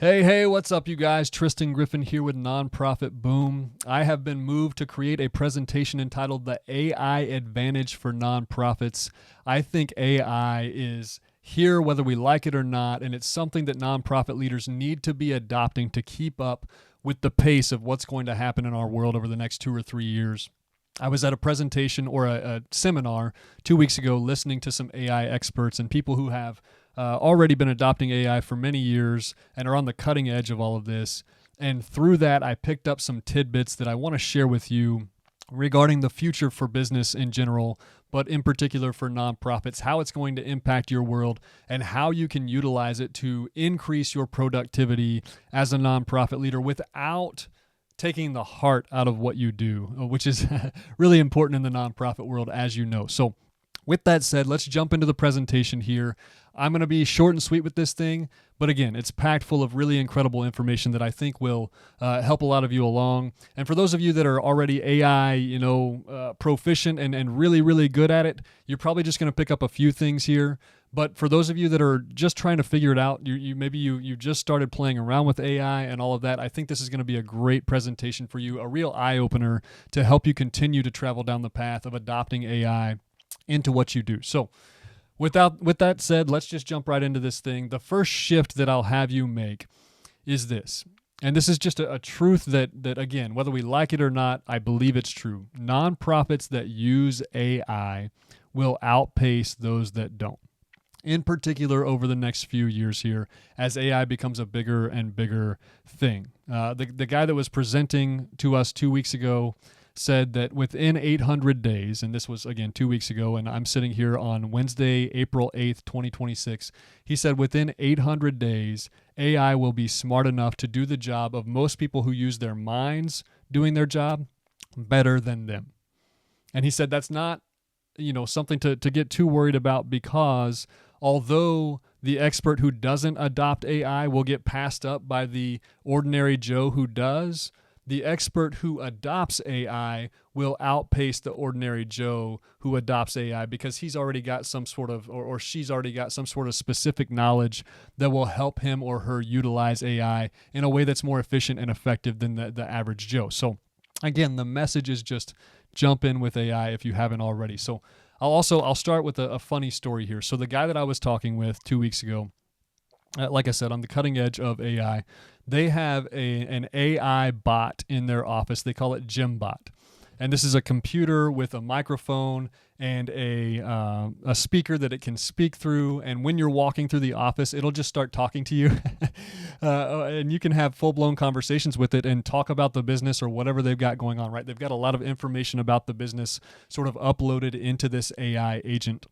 Hey, what's up, you guys? Tristan Griffin here with Nonprofit Boom. I have been moved to create a presentation entitled The AI Advantage for Nonprofits. I think AI is here whether we like it or not, and it's something that nonprofit leaders need to be adopting to keep up with the pace of what's going to happen in our world over the next 2 or 3 years. I was at a presentation or a seminar 2 weeks ago listening to some AI experts and people who have already been adopting AI for many years and are on the cutting edge of all of this. And through that, I picked up some tidbits that I want to share with you regarding the future for business in general, but in particular for nonprofits, how it's going to impact your world and how you can utilize it to increase your productivity as a nonprofit leader without taking the heart out of what you do, which is really important in the nonprofit world, as you know. So with that said, let's jump into the presentation here. I'm going to be short and sweet with this thing, but again, it's packed full of really incredible information that I think will help a lot of you along. And for those of you that are already AI, proficient and really, really good at it, you're probably just going to pick up a few things here. But for those of you that are just trying to figure it out, you just started playing around with AI and all of that, I think this is going to be a great presentation for you, a real eye-opener to help you continue to travel down the path of adopting AI into what you do. So with that said, let's just jump right into this thing. The first shift that I'll have you make is this. And this is just a truth that again, whether we like it or not, I believe it's true. Nonprofits that use AI will outpace those that don't. In particular, over the next few years here, as AI becomes a bigger and bigger thing. The guy that was presenting to us 2 weeks ago said that within 800 days, and this was, again, 2 weeks ago, and I'm sitting here on Wednesday, April 8th, 2026, he said within 800 days, AI will be smart enough to do the job of most people who use their minds doing their job better than them. And he said that's not, something to get too worried about, because although the expert who doesn't adopt AI will get passed up by the ordinary Joe who does, the expert who adopts AI will outpace the ordinary Joe who adopts AI, because he's already got some sort of, or she's already got some sort of specific knowledge that will help him or her utilize AI in a way that's more efficient and effective than the average Joe. So again, the message is just jump in with AI if you haven't already. So I'll start with a funny story here. So the guy that I was talking with 2 weeks ago, like I said, on the cutting edge of AI, they have an AI bot in their office. They call it GymBot. And this is a computer with a microphone and a speaker that it can speak through. And when you're walking through the office, it'll just start talking to you. And you can have full-blown conversations with it and talk about the business or whatever they've got going on, right? They've got a lot of information about the business sort of uploaded into this AI agent.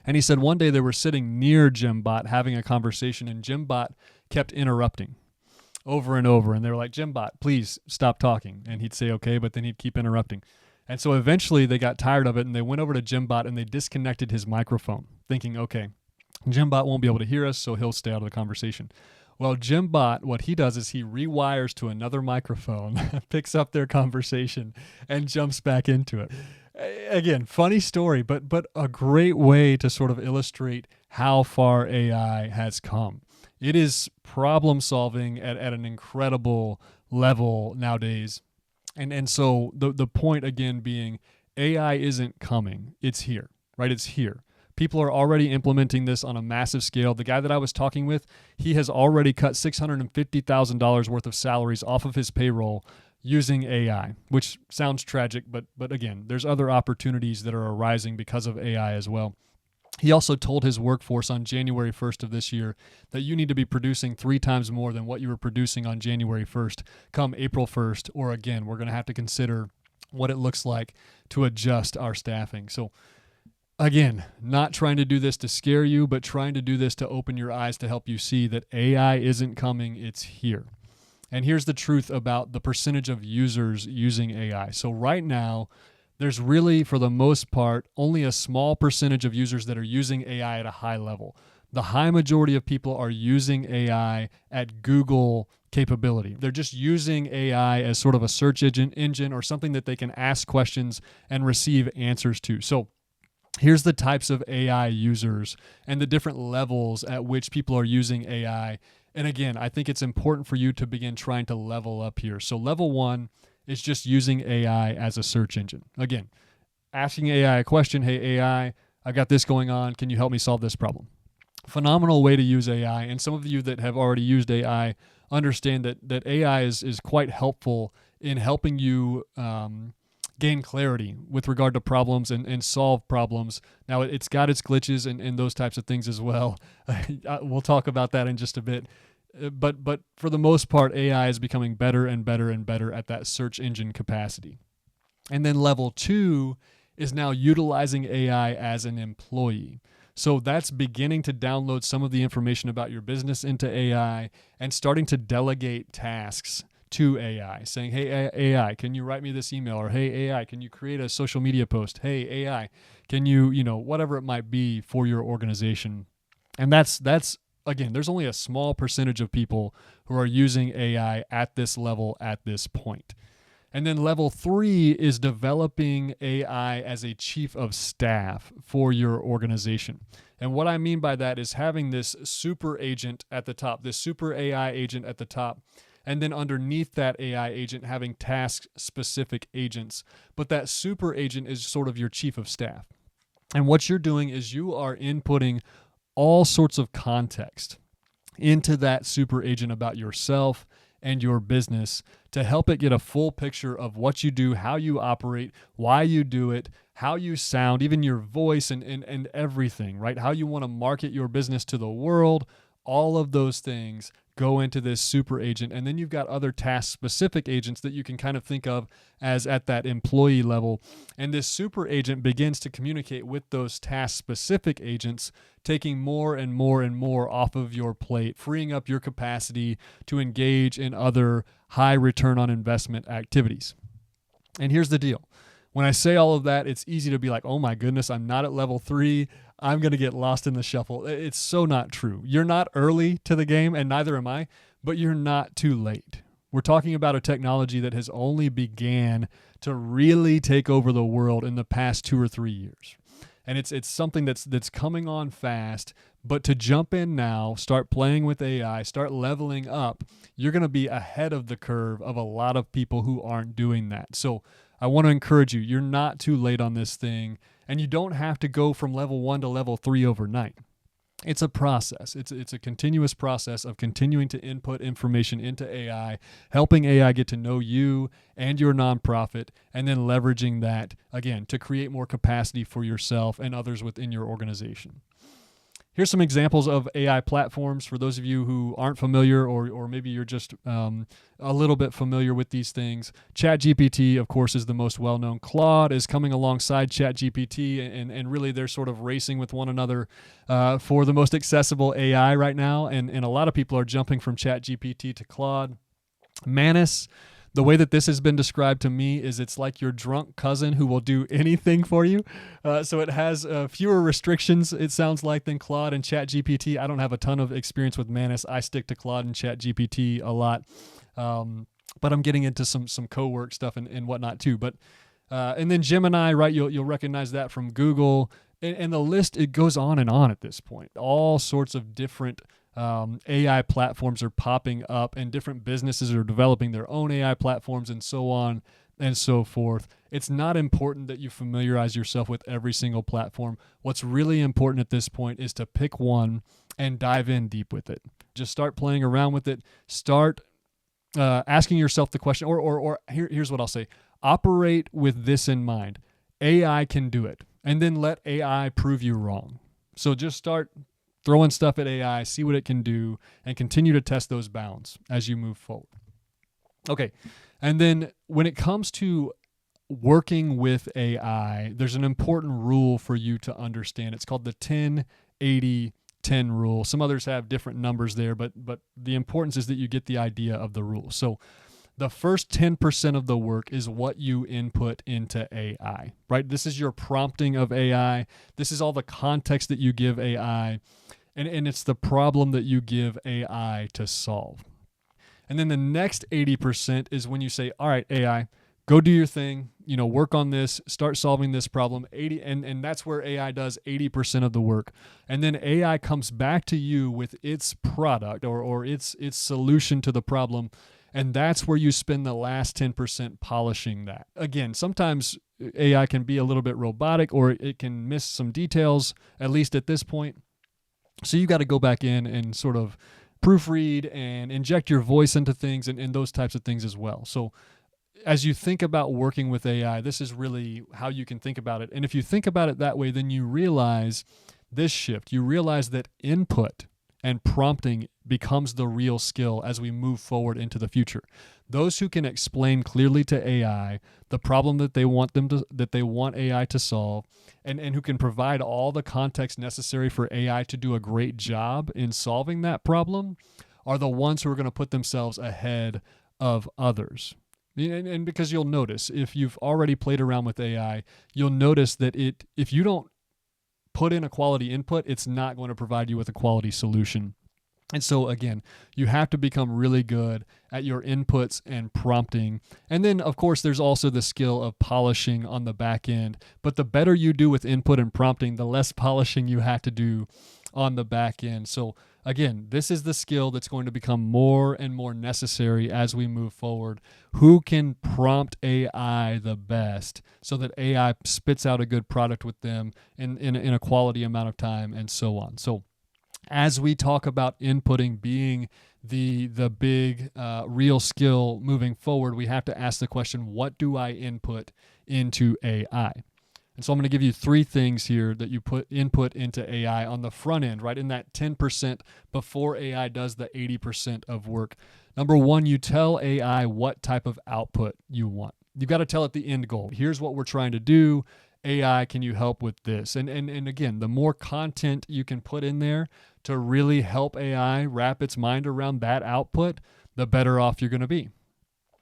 And he said one day they were sitting near GymBot having a conversation, and GymBot kept interrupting over and over. And they were like, GymBot, please stop talking. And he'd say, okay, but then he'd keep interrupting. And so eventually they got tired of it, and they went over to GymBot and they disconnected his microphone, thinking, okay, GymBot won't be able to hear us, so he'll stay out of the conversation. Well, GymBot, what he does is he rewires to another microphone, picks up their conversation, and jumps back into it. Again, funny story, but a great way to sort of illustrate how far AI has come. It is problem solving at an incredible level nowadays. And so the point again being, AI isn't coming, it's here, right? It's here. People are already implementing this on a massive scale. The guy that I was talking with, he has already cut $650,000 worth of salaries off of his payroll using AI, which sounds tragic, but again, there's other opportunities that are arising because of AI as well. He also told his workforce on January 1st of this year that you need to be producing 3 times more than what you were producing on January 1st come April 1st, or again, we're going to have to consider what it looks like to adjust our staffing. So again, not trying to do this to scare you, but trying to do this to open your eyes to help you see that AI isn't coming, it's here. And here's the truth about the percentage of users using AI. So right now, there's really, for the most part, only a small percentage of users that are using AI at a high level. The high majority of people are using AI at Google capability. They're just using AI as sort of a search engine or something that they can ask questions and receive answers to. So here's the types of AI users and the different levels at which people are using AI And again, I think it's important for you to begin trying to level up here. So level one is just using AI as a search engine. Again, asking AI a question, hey, AI, I've got this going on. Can you help me solve this problem? Phenomenal way to use AI. And some of you that have already used AI understand that AI is quite helpful in helping you gain clarity with regard to problems and solve problems. Now, it's got its glitches and those types of things as well. We'll talk about that in just a bit. But for the most part, AI is becoming better and better and better at that search engine capacity. And then level two is now utilizing AI as an employee. So that's beginning to download some of the information about your business into AI and starting to delegate tasks to AI, saying, hey, AI, can you write me this email? Or, hey, AI, can you create a social media post? Hey, AI, can you, whatever it might be for your organization. And that's again, there's only a small percentage of people who are using AI at this level at this point. And then level three is developing AI as a chief of staff for your organization. And what I mean by that is having this super agent at the top, this super AI agent at the top, and then underneath that AI agent having task-specific agents. But that super agent is sort of your chief of staff. And what you're doing is you are inputting all sorts of context into that super agent about yourself and your business to help it get a full picture of what you do, how you operate, why you do it, how you sound, even your voice and everything, right? How you want to market your business to the world. All of those things go into this super agent. And then you've got other task-specific agents that you can kind of think of as at that employee level. And this super agent begins to communicate with those task-specific agents, taking more and more and more off of your plate, freeing up your capacity to engage in other high return on investment activities. And here's the deal. When I say all of that, it's easy to be like, oh my goodness, I'm not at level 3. I'm going to get lost in the shuffle. It's so not true. You're not early to the game, and neither am I, but you're not too late. We're talking about a technology that has only began to really take over the world in the past 2 or 3 years. And it's something that's coming on fast, but to jump in now, start playing with AI, start leveling up, you're going to be ahead of the curve of a lot of people who aren't doing that. So I want to encourage you, you're not too late on this thing, and you don't have to go from level 1 to level 3 overnight. It's a process. It's a continuous process of continuing to input information into AI, helping AI get to know you and your nonprofit, and then leveraging that, again, to create more capacity for yourself and others within your organization. Here's some examples of AI platforms for those of you who aren't familiar or maybe you're just a little bit familiar with these things. ChatGPT, of course, is the most well-known. Claude is coming alongside ChatGPT, and really they're sort of racing with one another for the most accessible AI right now, and a lot of people are jumping from ChatGPT to Claude. Manus, the way that this has been described to me is it's like your drunk cousin who will do anything for you. So it has fewer restrictions, it sounds like, than Claude and ChatGPT. I don't have a ton of experience with Manus. I stick to Claude and ChatGPT a lot. But I'm getting into some co-work stuff and whatnot too. But and then Gemini, right? You'll recognize that from Google. And the list, it goes on and on at this point. All sorts of different AI platforms are popping up, and different businesses are developing their own AI platforms and so on and so forth. It's not important that you familiarize yourself with every single platform. What's really important at this point is to pick one and dive in deep with it. Just start playing around with it. Start asking yourself the question, or here's what I'll say. Operate with this in mind. AI can do it, and then let AI prove you wrong. So just start throwing stuff at AI, see what it can do, and continue to test those bounds as you move forward. Okay, and then when it comes to working with AI, there's an important rule for you to understand. It's called the 10-80-10 rule. Some others have different numbers there, but the importance is that you get the idea of the rule. So the first 10% of the work is what you input into AI, right? This is your prompting of AI. This is all the context that you give AI. And it's the problem that you give AI to solve. And then the next 80% is when you say, all right, AI, go do your thing, work on this, start solving this problem. And that's where AI does 80% of the work. And then AI comes back to you with its product or its solution to the problem. And that's where you spend the last 10% polishing that. Again, sometimes AI can be a little bit robotic, or it can miss some details, at least at this point. So you got to go back in and sort of proofread and inject your voice into things and those types of things as well. So as you think about working with AI, this is really how you can think about it. And if you think about it that way, then you realize this shift. You realize that input and prompting becomes the real skill as we move forward into the future. Those who can explain clearly to AI the problem that they want AI to solve, and who can provide all the context necessary for AI to do a great job in solving that problem, are the ones who are going to put themselves ahead of others. And because you'll notice, if you've already played around with AI, you'll notice that if you don't put in a quality input, it's not going to provide you with a quality solution. And so again, you have to become really good at your inputs and prompting. And then of course, there's also the skill of polishing on the back end. But the better you do with input and prompting, the less polishing you have to do on the back end. So again, this is the skill that's going to become more and more necessary as we move forward. Who can prompt AI the best so that AI spits out a good product with them in a quality amount of time, and so on. So as we talk about inputting being the big real skill moving forward, we have to ask the question, what do I input into AI? And so I'm going to give you 3 things here that you input into AI on the front end, right in that 10% before AI does the 80% of work. Number 1, you tell AI what type of output you want. You've got to tell it the end goal. Here's what we're trying to do. AI, can you help with this? And again, the more content you can put in there to really help AI wrap its mind around that output, the better off you're going to be.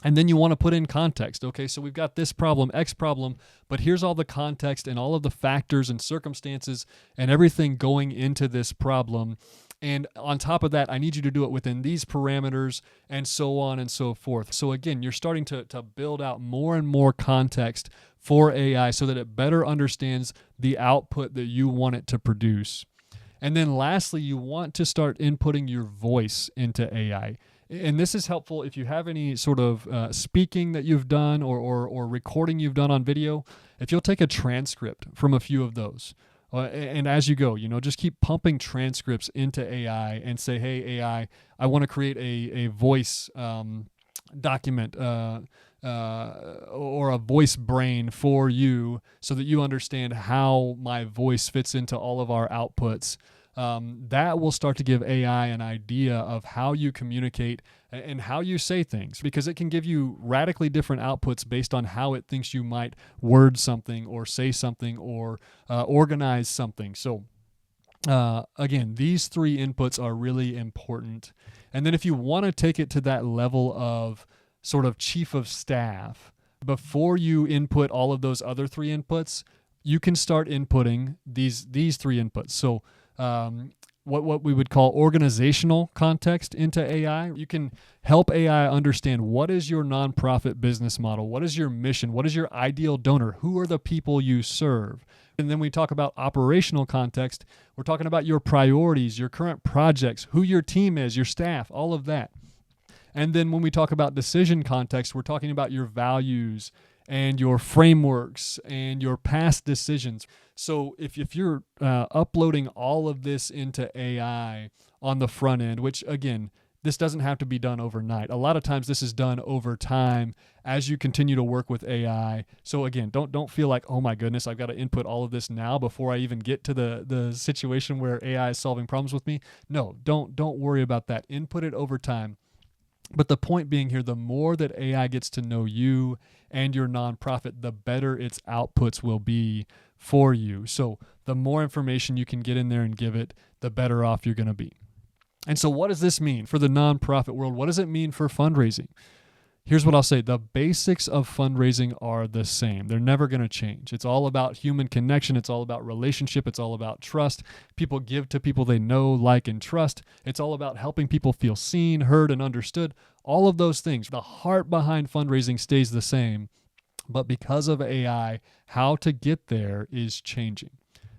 And then you want to put in context. Okay, so we've got this problem, X problem, but here's all the context and all of the factors and circumstances and everything going into this problem. And on top of that, I need you to do it within these parameters, and so on and so forth. So again, you're starting to build out more and more context for AI so that it better understands the output that you want it to produce. And then lastly, you want to start inputting your voice into AI. And this is helpful if you have any sort of speaking that you've done or recording you've done on video. If you'll take a transcript from a few of those, and as you go, just keep pumping transcripts into AI and say, hey, AI, I want to create a voice document or a voice brain for you so that you understand how my voice fits into all of our outputs. That will start to give AI an idea of how you communicate and how you say things, because it can give you radically different outputs based on how it thinks you might word something or say something or organize something. So again, these 3 inputs are really important. And then if you want to take it to that level of sort of chief of staff, before you input all of those other 3 inputs, you can start inputting these 3 inputs. So what we would call organizational context into AI. You can help AI understand, what is your nonprofit business model? What is your mission? What is your ideal donor? Who are the people you serve? And then we talk about operational context. We're talking about your priorities, your current projects, who your team is, your staff, all of that. And then when we talk about decision context, we're talking about your values and your frameworks and your past decisions. So if you're uploading all of this into AI on the front end, which again, this doesn't have to be done overnight. A lot of times this is done over time as you continue to work with AI. So again, don't feel like, oh my goodness, I've got to input all of this now before I even get to the situation where AI is solving problems with me. No, don't worry about that. Input it over time. But the point being here, the more that AI gets to know you and your nonprofit, the better its outputs will be for you. So the more information you can get in there and give it, the better off you're going to be. And so what does this mean for the nonprofit world? What does it mean for fundraising? Here's what I'll say. The basics of fundraising are the same. They're never going to change. It's all about human connection. It's all about relationship. It's all about trust. People give to people they know, like, and trust. It's all about helping people feel seen, heard, and understood. All of those things. The heart behind fundraising stays the same. But because of AI, how to get there is changing.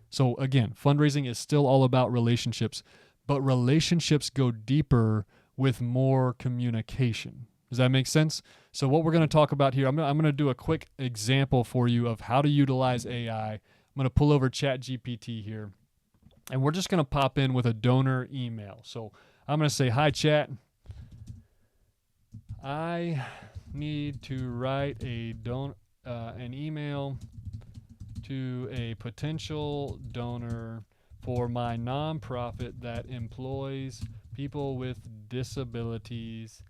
So again, fundraising is still all about relationships, but relationships go deeper with more communication. Does that make sense? So what we're going to talk about here, I'm going to do a quick example for you of how to utilize AI. I'm going to pull over ChatGPT here, and we're just going to pop in with a donor email. So I'm going to say, hi, Chat. I need to write an email to a potential donor for my nonprofit that employs people with disabilities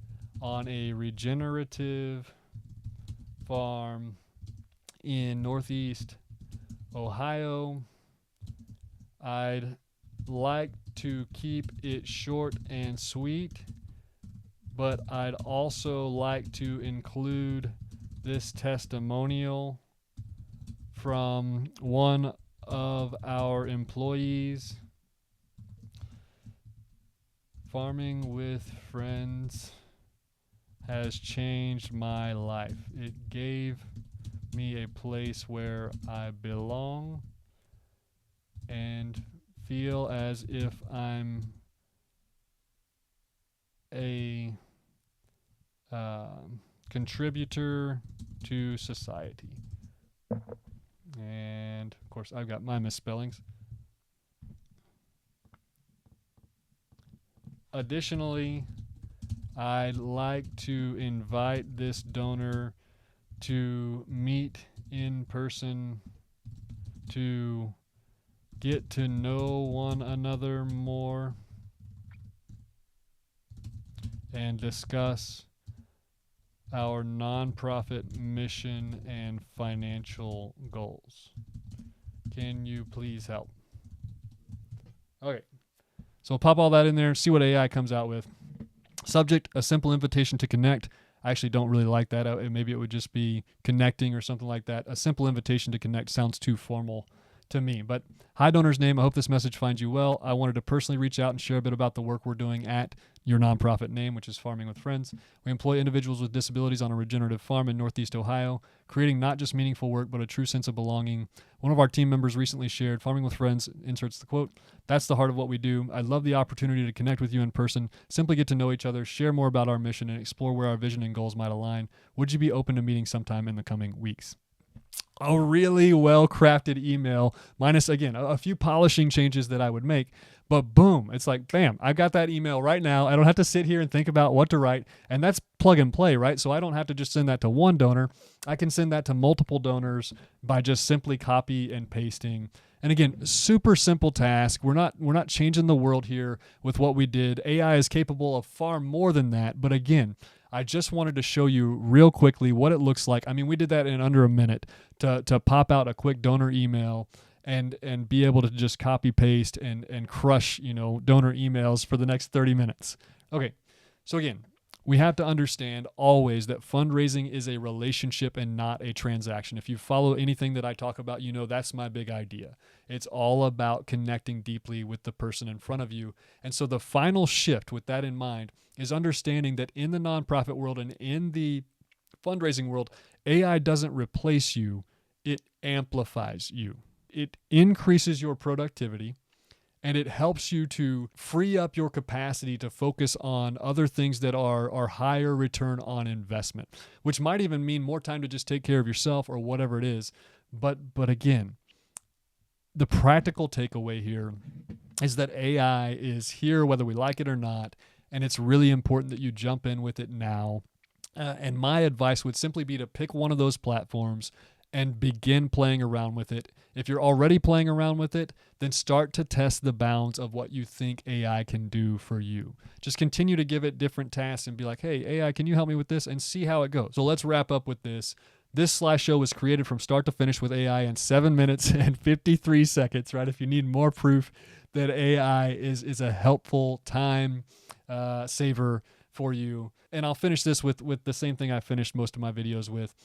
on a regenerative farm in Northeast Ohio. I'd like to keep it short and sweet, but I'd also like to include this testimonial from one of our employees. Farming with friends has changed my life. It gave me a place where I belong and feel as if I'm a contributor to society. And of course, I've got my misspellings. Additionally, I'd like to invite this donor to meet in person to get to know one another more and discuss our nonprofit mission and financial goals. Can you please help? Okay, so we'll pop all that in there and see what AI comes out with. Subject, a simple invitation to connect. I actually don't really like that. Maybe it would just be connecting or something like that. A simple invitation to connect sounds too formal to me. But hi, donor's name. I hope this message finds you well. I wanted to personally reach out and share a bit about the work we're doing at your nonprofit name, which is Farming with Friends. We employ individuals with disabilities on a regenerative farm in Northeast Ohio, creating not just meaningful work, but a true sense of belonging. One of our team members recently shared, Farming with Friends inserts the quote, "That's the heart of what we do. I love the opportunity to connect with you in person, simply get to know each other, share more about our mission, and explore where our vision and goals might align. Would you be open to meeting sometime in the coming weeks?" A really well-crafted email, minus, again, a few polishing changes that I would make. But boom, it's like, bam, I've got that email right now. I don't have to sit here and think about what to write. And that's plug and play, right? So I don't have to just send that to one donor. I can send that to multiple donors by just simply copy and pasting. And again, super simple task. We're not changing the world here with what we did. AI is capable of far more than that. But again, I just wanted to show you real quickly what it looks like. I mean, we did that in under a minute to pop out a quick donor email and be able to just copy paste and crush, donor emails for the next 30 minutes. Okay. So again, we have to understand always that fundraising is a relationship and not a transaction. If you follow anything that I talk about, that's my big idea. It's all about connecting deeply with the person in front of you. And so the final shift with that in mind is understanding that in the nonprofit world and in the fundraising world, AI doesn't replace you, it amplifies you. It increases your productivity, and it helps you to free up your capacity to focus on other things that are higher return on investment, which might even mean more time to just take care of yourself or whatever it is. But again, the practical takeaway here is that AI is here whether we like it or not, and it's really important that you jump in with it now. And my advice would simply be to pick one of those platforms and begin playing around with it. If you're already playing around with it, then start to test the bounds of what you think AI can do for you. Just continue to give it different tasks and be like, hey, AI, can you help me with this? And see how it goes. So let's wrap up with this. This slideshow was created from start to finish with AI in 7 minutes and 53 seconds, right? If you need more proof that AI is a helpful time saver for you. And I'll finish this with the same thing I finished most of my videos with.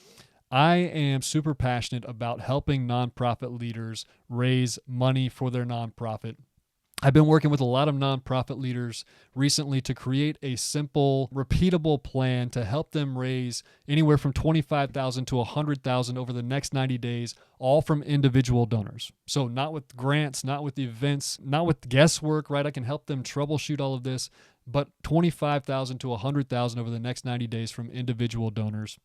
I am super passionate about helping nonprofit leaders raise money for their nonprofit I've been working with a lot of nonprofit leaders recently to create a simple, repeatable plan to help them raise anywhere from $25,000 to $100,000 over the next 90 days, all from individual donors. So not with grants, not with events, not with guesswork, right? I can help them troubleshoot all of this, but $25,000 to $100,000 over the next 90 days from individual donors.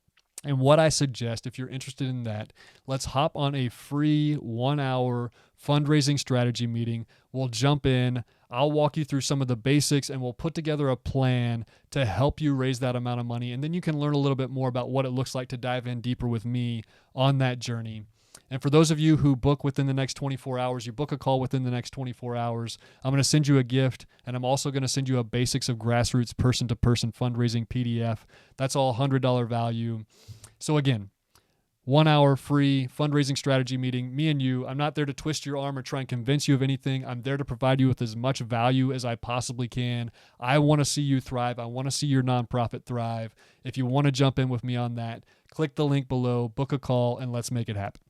And what I suggest, if you're interested in that, let's hop on a free 1-hour fundraising strategy meeting. We'll jump in. I'll walk you through some of the basics and we'll put together a plan to help you raise that amount of money. And then you can learn a little bit more about what it looks like to dive in deeper with me on that journey. And for those of you who book within the next 24 hours, you book a call within the next 24 hours, I'm going to send you a gift, and I'm also going to send you a Basics of Grassroots Person-to-Person Fundraising PDF. That's all $100 value. So again, 1-hour free fundraising strategy meeting, me and you. I'm not there to twist your arm or try and convince you of anything. I'm there to provide you with as much value as I possibly can. I want to see you thrive. I want to see your nonprofit thrive. If you want to jump in with me on that, click the link below, book a call, and let's make it happen.